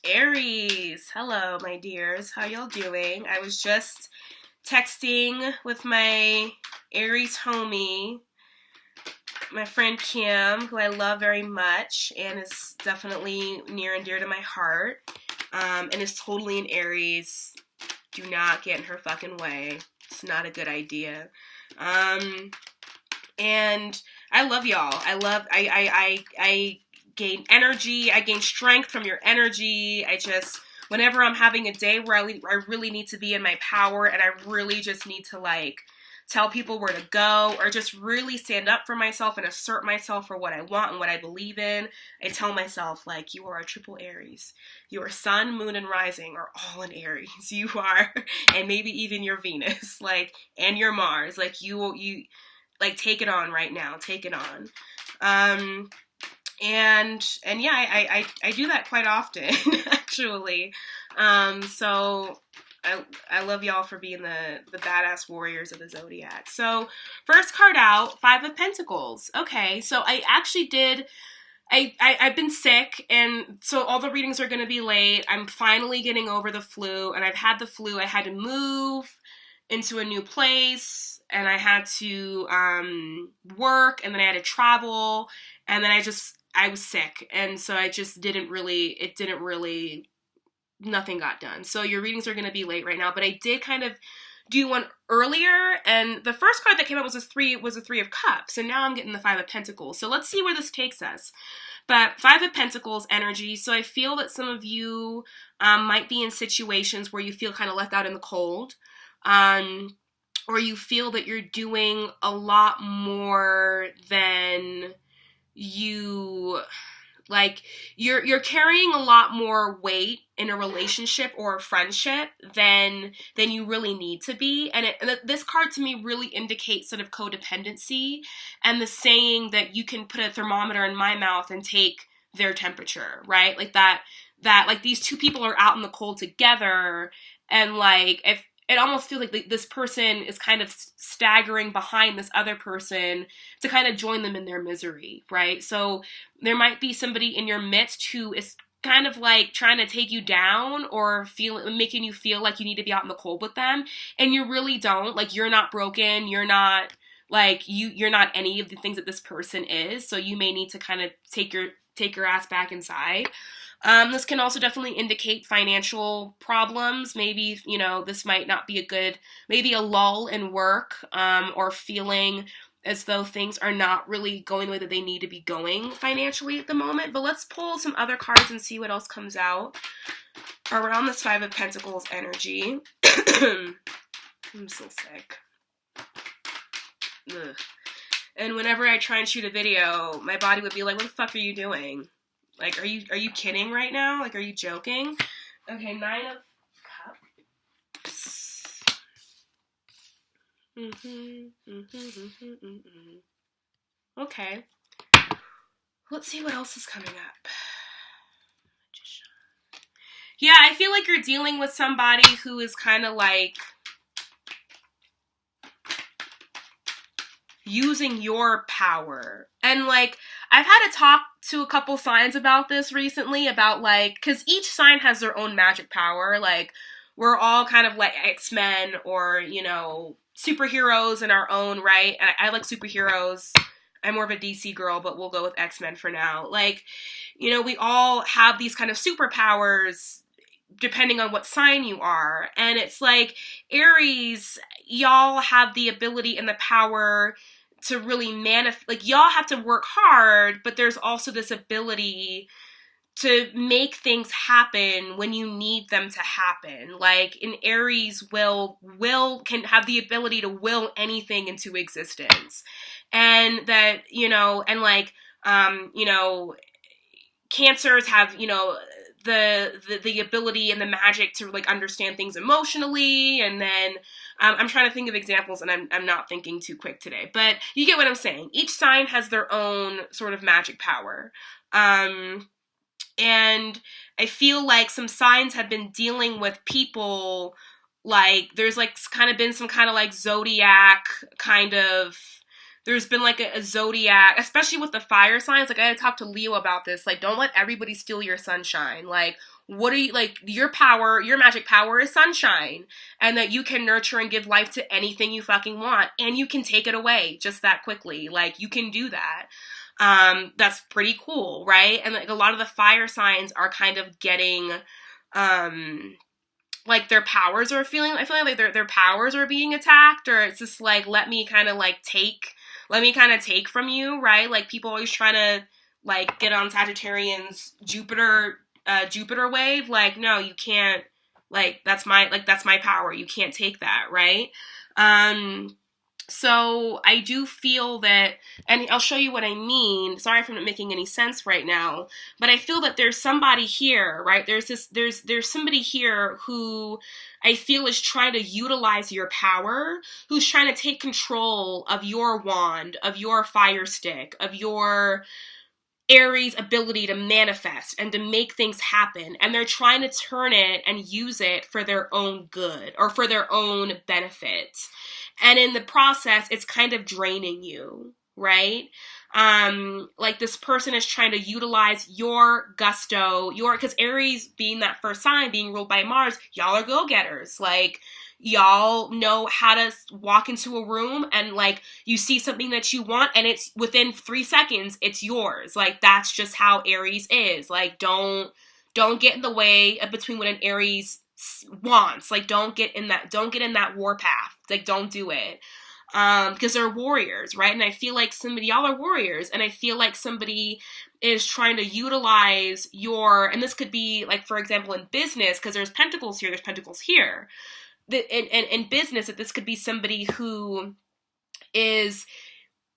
Aries, hello, my dears. How y'all doing? I was just texting with my Aries homie, my friend Kim, who I love very much and is definitely near and dear to my heart, and is totally an Aries. Do not get in her fucking way. It's not a good idea. And I love y'all. I gain energy. I gain strength from your energy. Whenever I'm having a day where I really need to be in my power and I really just need to tell people where to go or just really stand up for myself and assert myself for what I want and what I believe in, I tell myself, you are a triple Aries. Your sun, moon, and rising are all in Aries. You are, and maybe even your Venus, and your Mars. You take it on right now. Take it on. And yeah, I do that quite often, actually. So I love y'all for being the badass warriors of the zodiac. So first card out, Five of Pentacles. Okay, so I actually did. I've been sick, and so all the readings are going to be late. I'm finally getting over the flu, and I've had the flu. I had to move into a new place, and I had to work, and then I had to travel, and then I was sick, and so nothing got done. So your readings are going to be late right now, but I did kind of do one earlier, and the first card that came up was a Three of Cups, and now I'm getting the Five of Pentacles. So let's see where this takes us. But Five of Pentacles energy, so I feel that some of you might be in situations where you feel kind of left out in the cold, or you feel that you're doing a lot more than you... you're carrying a lot more weight in a relationship or a friendship than you really need to be. And this card to me really indicates sort of codependency and the saying that you can put a thermometer in my mouth and take their temperature, right? That these two people are out in the cold together, and if it almost feels like this person is kind of staggering behind this other person to kind of join them in their misery, right? So there might be somebody in your midst who is kind of trying to take you down or making you feel like you need to be out in the cold with them, and you really don't. You're not broken. You're not you're not any of the things that this person is. So you may need to kind of take your ass back inside. This can also definitely indicate financial problems. Maybe, this might not be maybe a lull in work, or feeling as though things are not really going the way that they need to be going financially at the moment. But let's pull some other cards and see what else comes out around this Five of Pentacles energy. I'm so sick. Ugh. And whenever I try and shoot a video, my body would be like, what the fuck are you doing? Are you kidding right now? Are you joking? Okay, Nine of Cups. Okay. Let's see what else is coming up. Yeah, I feel like you're dealing with somebody who is kind of using your power. And I've had to talk to a couple signs about this recently, about because each sign has their own magic power. We're all kind of X-Men or, superheroes in our own right. And I like superheroes. I'm more of a DC girl, but we'll go with X-Men for now. We all have these kind of superpowers depending on what sign you are. And it's Aries, y'all have the ability and the power to really y'all have to work hard, but there's also this ability to make things happen when you need them to happen. An Aries can have the ability to will anything into existence. And that, Cancers have, the ability and the magic to understand things emotionally. And then I'm trying to think of examples, and I'm not thinking too quick today, but you get what I'm saying. Each sign has their own sort of magic power. And I feel some signs have been dealing with people, there's kind of been some kind of zodiac kind of there's been like a zodiac, especially with the fire signs. Like I had to talk to Leo about this. Like, don't let everybody steal your sunshine. Like, what are you, like, your power, your magic power is sunshine, and that you can nurture and give life to anything you fucking want, and you can take it away just that quickly. Like, you can do that. That's pretty cool, right? And like a lot of the fire signs are kind of getting, like their powers are feeling, I feel like their powers are being attacked, or it's just like, let me kind of take from you, right? Like people always trying to like get on Sagittarian's Jupiter wave. Like, no, you can't, like, that's my power. You can't take that, right? So I do feel that, and I'll show you what I mean. Sorry if I'm not making any sense right now, but I feel that there's somebody here, right? There's somebody here who I feel is trying to utilize your power, who's trying to take control of your wand, of your fire stick, of your Aries' ability to manifest and to make things happen, and they're trying to turn it and use it for their own good or for their own benefit. And in the process, it's kind of draining you, right? Like this person is trying to utilize your gusto, because Aries being that first sign, being ruled by Mars, y'all are go-getters. Like, y'all know how to walk into a room and like you see something that you want and it's within 3 seconds, it's yours. Like, that's just how Aries is. Like, don't get in the way of between what an Aries wants. Like, don't get in that warpath. Like, don't do it. Because they're warriors, right? And I feel like y'all are warriors, and I feel like somebody is trying to utilize and this could be like, for example, in business, because there's pentacles here, there's pentacles here. In business, that this could be somebody who is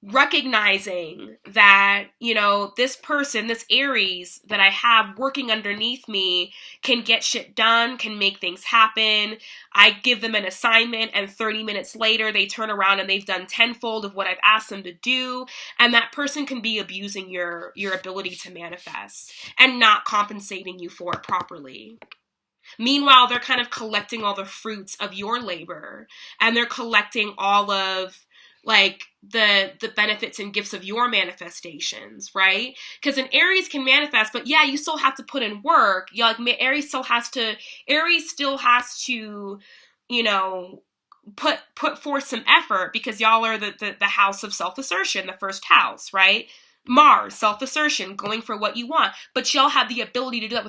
recognizing that, you know, this person, this Aries that I have working underneath me can get shit done, can make things happen. I give them an assignment and 30 minutes later they turn around and they've done tenfold of what I've asked them to do. And that person can be abusing your ability to manifest and not compensating you for it properly. Meanwhile, they're kind of collecting all the fruits of your labor, and they're collecting all of like the benefits and gifts of your manifestations, right? Because an Aries can manifest, but yeah, you still have to put in work. Aries still has to, you know, put forth some effort, because y'all are the house of self-assertion, the first house, right? Mars, self-assertion, going for what you want. But y'all have the ability to do that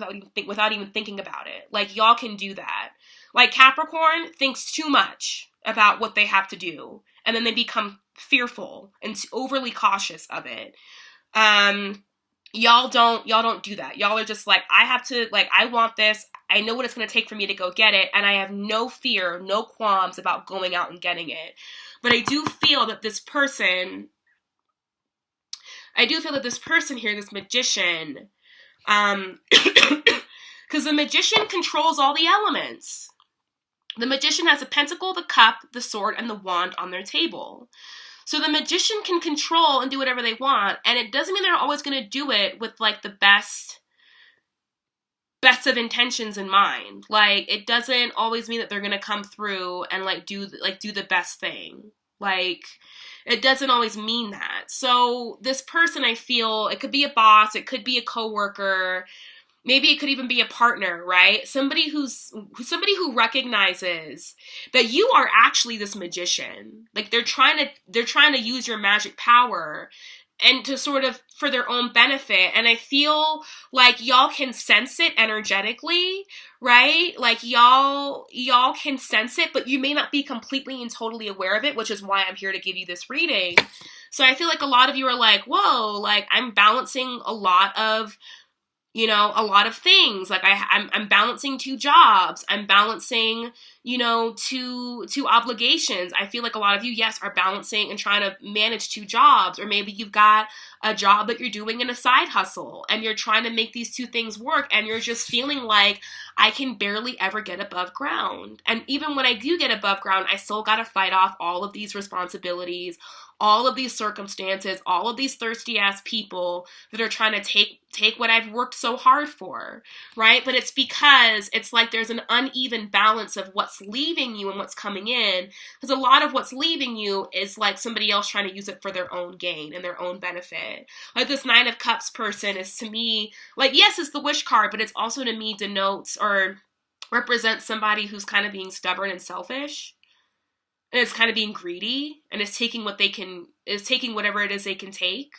without even thinking about it. Like, y'all can do that. Like, Capricorn thinks too much about what they have to do, and then they become fearful and overly cautious of it. Y'all don't do that. Y'all are just like, I want this. I know what it's going to take for me to go get it, and I have no fear, no qualms about going out and getting it. But I do feel that this person here, this magician, because the magician controls all the elements. The magician has a pentacle, the cup, the sword, and the wand on their table. So the magician can control and do whatever they want, and it doesn't mean they're always going to do it with like the best of intentions in mind. Like, it doesn't always mean that they're going to come through and do the best thing. Like, it doesn't always mean that. So this person, I feel, it could be a boss, it could be a coworker, maybe it could even be a partner, right? Somebody who recognizes that you are actually this magician. Like, they're trying to use your magic power and to sort of for their own benefit. And I feel like y'all can sense it energetically, right? Like, y'all can sense it, but you may not be completely and totally aware of it, which is why I'm here to give you this reading. So I feel like a lot of you are like, whoa, like, I'm balancing a lot of things. Like, I'm balancing 2 jobs. I'm balancing, two obligations. I feel like a lot of you, yes, are balancing and trying to manage 2 jobs, or maybe you've got a job that you're doing in a side hustle and you're trying to make these 2 things work, and you're just feeling like, I can barely ever get above ground. And even when I do get above ground, I still got to fight off all of these responsibilities, all of these circumstances, all of these thirsty ass people that are trying to take what I've worked so hard for, right? But it's because it's like there's an uneven balance of what's leaving you and what's coming in, because a lot of what's leaving you is like somebody else trying to use it for their own gain and their own benefit. Like this Nine of Cups person is, to me, like, yes, it's the wish card, but it's also, to me, denotes or represents somebody who's kind of being stubborn and selfish. And it's kind of being greedy, and is taking whatever it is they can take.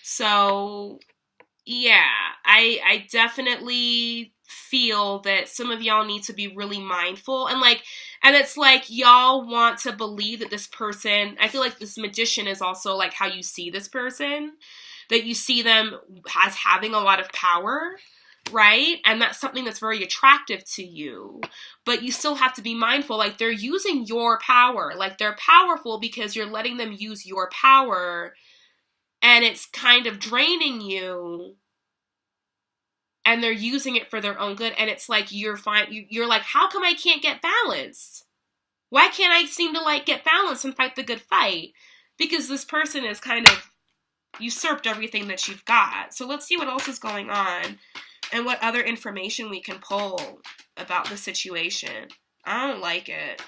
So, yeah, I definitely feel that some of y'all need to be really mindful. And it's like y'all want to believe that this person, I feel like this Magician is also like how you see this person, that you see them as having a lot of power, right? And that's something that's very attractive to you. But you still have to be mindful, like they're using your power. Like they're powerful because you're letting them use your power, and it's kind of draining you, and they're using it for their own good. And it's like you're like, how come I can't get balanced? Why can't I seem to like get balanced and fight the good fight? Because this person is kind of usurped everything that you've got. So let's see what else is going on and what other information we can pull about the situation. I don't like it.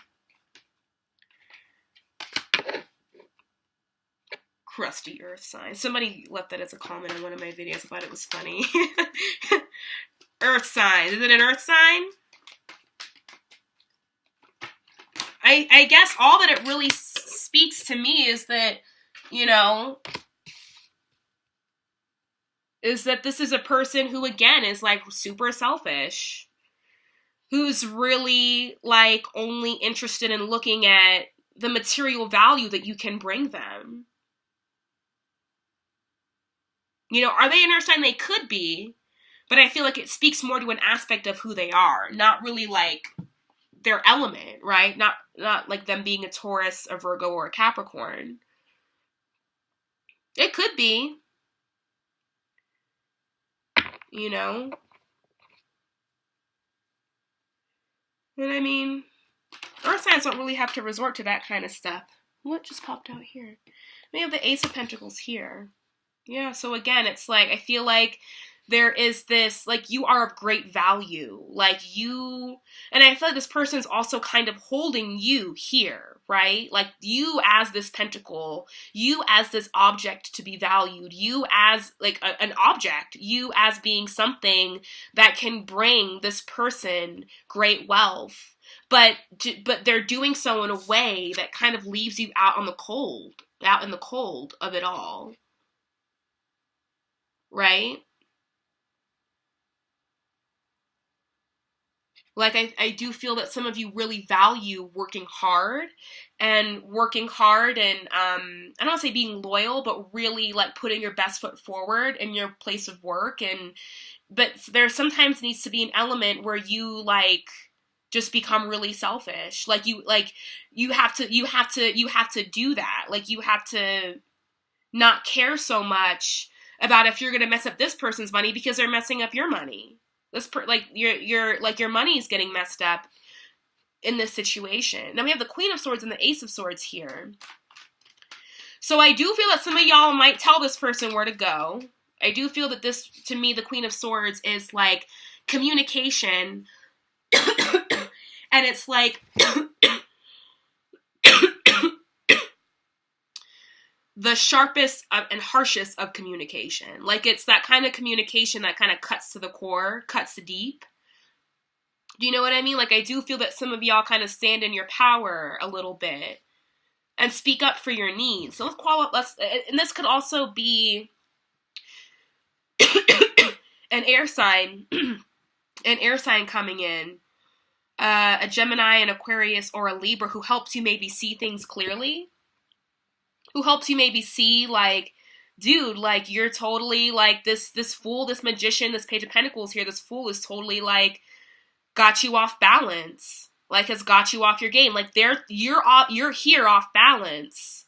Crusty earth sign. Somebody left that as a comment in one of my videos. I thought it was funny. Earth sign. Is it an earth sign? I guess all that it really speaks to me is that, is that this is a person who, again, is like super selfish, who's really like only interested in looking at the material value that you can bring them. Are they an earth sign? They could be, but I feel like it speaks more to an aspect of who they are, not really like their element, right? Not like them being a Taurus, a Virgo, or a Capricorn. It could be. And I mean, earth signs don't really have to resort to that kind of stuff. What just popped out here? We have the Ace of Pentacles here. Yeah, so again, it's like, I feel like there is this, like, you are of great value. Like, and I feel like this person's also kind of holding you here, right? Like, you as this pentacle, you as this object to be valued, you as, like, an object, you as being something that can bring this person great wealth. But they're doing so in a way that kind of leaves you out in the cold of it all. Right? Like, I do feel that some of you really value working hard and I don't want to say being loyal, but really like putting your best foot forward in your place of work. But there sometimes needs to be an element where you like just become really selfish. Like you have to do that. Like you have to not care so much about if you're going to mess up this person's money because they're messing up your money. Your money is getting messed up in this situation. Now we have the Queen of Swords and the Ace of Swords here. So I do feel that some of y'all might tell this person where to go. I do feel that this, to me, the Queen of Swords is like communication. And it's like the sharpest and harshest of communication. Like, it's that kind of communication that kind of cuts to the core, cuts deep. Do you know what I mean? Like, I do feel that some of y'all kind of stand in your power a little bit and speak up for your needs. So and this could also be an air sign, coming in, a Gemini, an Aquarius, or a Libra who helps you maybe see things clearly. Who helps you maybe see, like, dude, like, you're totally, like, this fool, this magician, this Page of Pentacles here, this fool is totally, like, got you off balance. Like, has got you off your game. Like, you're here off balance.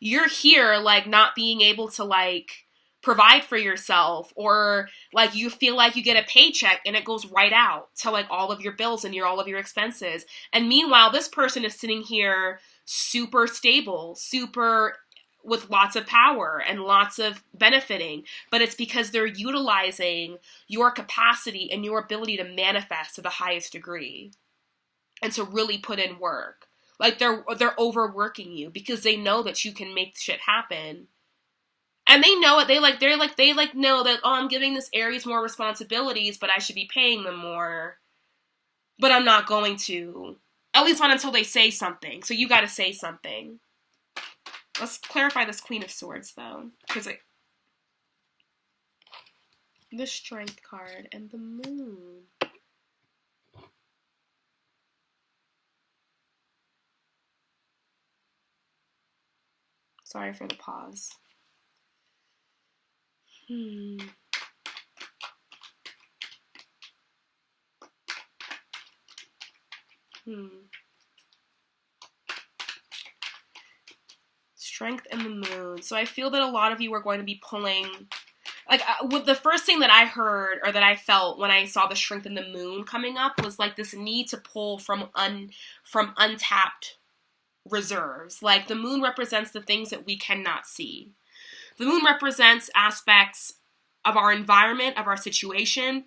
You're here, like, not being able to, like, provide for yourself, or, like, you feel like you get a paycheck and it goes right out to, like, all of your bills and all of your expenses. And meanwhile, this person is sitting here super stable, super with lots of power and lots of benefiting, but it's because they're utilizing your capacity and your ability to manifest to the highest degree and to really put in work. Like they're overworking you because they know that you can make shit happen. And they know it. They know that, oh, I'm giving this Aries more responsibilities, but I should be paying them more. But I'm not going to. At least not until they say something. So you got to say something. Let's clarify this Queen of Swords, though. Because the Strength card and the Moon. Sorry for the pause. Strength and the Moon. So I feel that a lot of you are going to be pulling, like, the first thing that I heard or that I felt when I saw the Strength and the Moon coming up was like this need to pull from untapped reserves. Like the Moon represents the things that we cannot see. The Moon represents aspects of our environment, of our situation,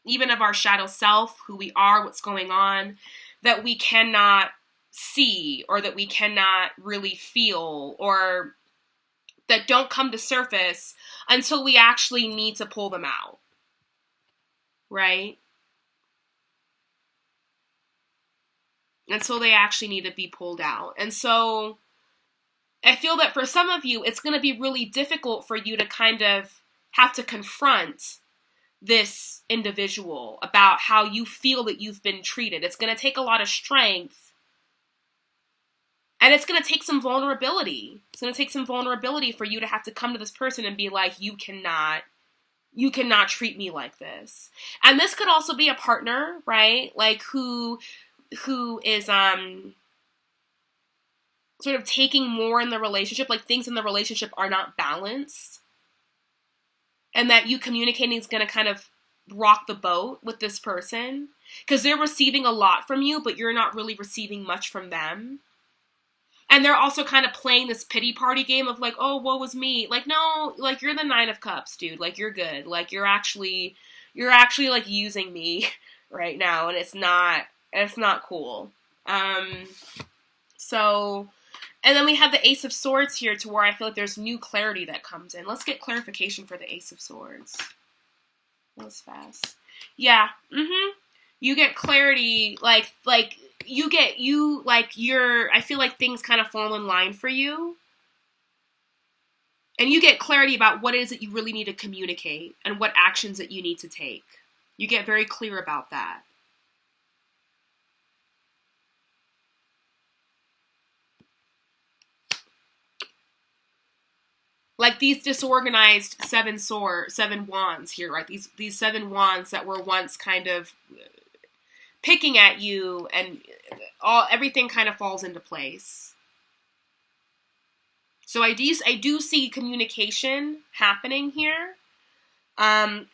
even of our shadow self, who we are, what's going on, that we cannot see or that we cannot really feel or that don't come to surface until we actually need to pull them out, right? Until they actually need to be pulled out. And so I feel that for some of you, it's going to be really difficult for you to kind of have to confront this individual about how you feel that you've been treated. It's going to take a lot of strength. And it's going to take some vulnerability. It's going to take some vulnerability for you to have to come to this person and be like, you cannot treat me like this. And this could also be a partner, right? Like who is sort of taking more in the relationship, like things in the relationship are not balanced. And that you communicating is going to kind of rock the boat with this person. Because they're receiving a lot from you, but you're not really receiving much from them. And they're also kind of playing this pity party game of like, oh, woe was me. Like, no, like you're the 9 of Cups, dude. Like you're good. Like you're actually like using me right now. And it's not cool. So... And then we have the Ace of Swords here to where I feel like there's new clarity that comes in. Let's get clarification for the Ace of Swords. That was fast. Yeah. You get clarity, I feel like things kind of fall in line for you. And you get clarity about what it is that you really need to communicate and what actions that you need to take. You get very clear about that. Like these disorganized 7 wands here, right? These 7 wands that were once kind of picking at you, and everything kind of falls into place. So I do see communication happening here. I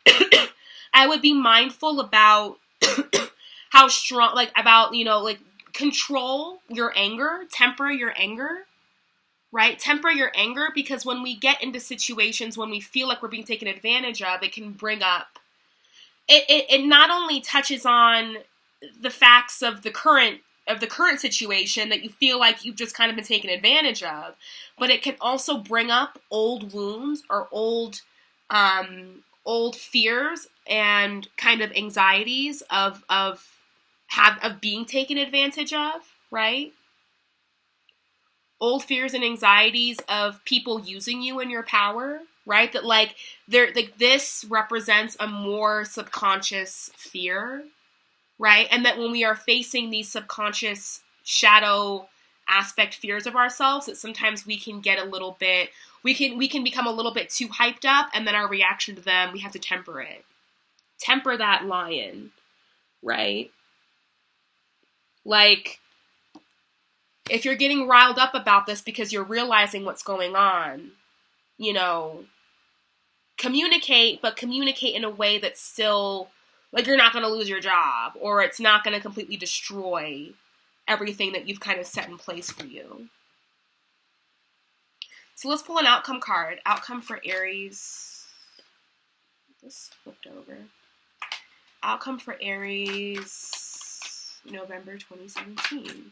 would be mindful about how strong, control your anger, temper your anger. Right? Temper your anger, because when we get into situations when we feel like we're being taken advantage of, it can bring up, it not only touches on the facts of the current situation that you feel like you've just kind of been taken advantage of, but it can also bring up old wounds or old fears and kind of anxieties of being taken advantage of, right? Old fears and anxieties of people using you in your power, right? That this represents a more subconscious fear, right? And that when we are facing these subconscious shadow aspect fears of ourselves, that sometimes we can get a little bit, we can become a little bit too hyped up, and then our reaction to them, we have to temper it. Temper that lion, right? Like, if you're getting riled up about this because you're realizing what's going on, communicate, but communicate in a way that's still, like, you're not going to lose your job, or it's not going to completely destroy everything that you've kind of set in place for you. So let's pull an outcome card. Outcome for Aries. This flipped over. Outcome for Aries, November 2017.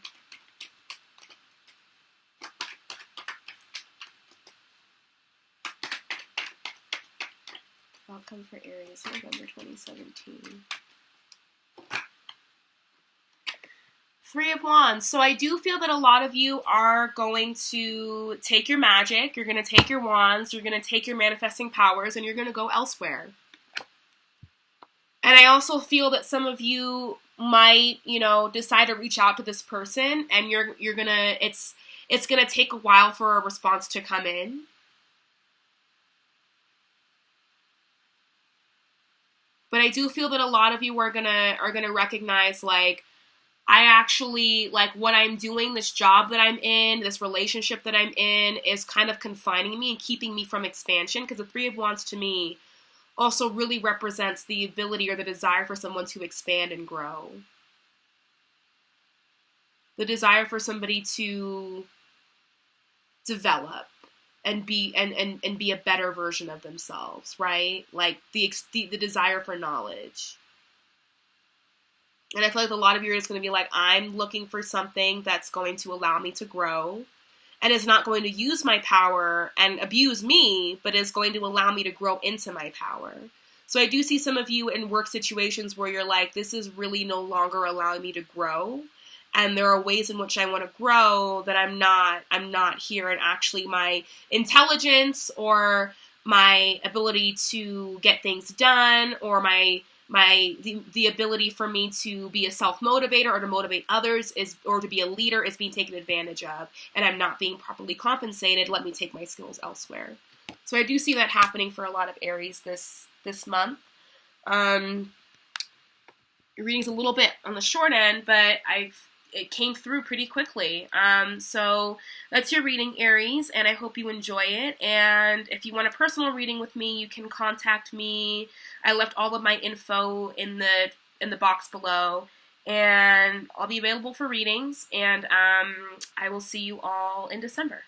Outcome for Aries, November 2017. Three of Wands. So I do feel that a lot of you are going to take your magic, you're going to take your wands, you're going to take your manifesting powers, and you're going to go elsewhere. And I also feel that some of you might, decide to reach out to this person, and you're gonna, it's gonna take a while for a response to come in. But I do feel that a lot of you are gonna recognize, like, I actually, like, what I'm doing, this job that I'm in, this relationship that I'm in, is kind of confining me and keeping me from expansion, because the Three of Wands to me also really represents the ability or the desire for someone to expand and grow. The desire for somebody to develop and be and be a better version of themselves, right? Like the desire for knowledge. And I feel like a lot of you are just going to be like, I'm looking for something that's going to allow me to grow, and is not going to use my power and abuse me, but is going to allow me to grow into my power. So I do see some of you in work situations where you're like, this is really no longer allowing me to grow. And there are ways in which I want to grow that I'm not here. And actually my intelligence or my ability to get things done, or the ability for me to be a self-motivator or to motivate others or to be a leader is being taken advantage of, and I'm not being properly compensated. Let me take my skills elsewhere. So I do see that happening for a lot of Aries this month. Your reading's a little bit on the short end, but it came through pretty quickly. So that's your reading, Aries, and I hope you enjoy it. And if you want a personal reading with me, you can contact me. I left all of my info in the box below, and I'll be available for readings, and I will see you all in December.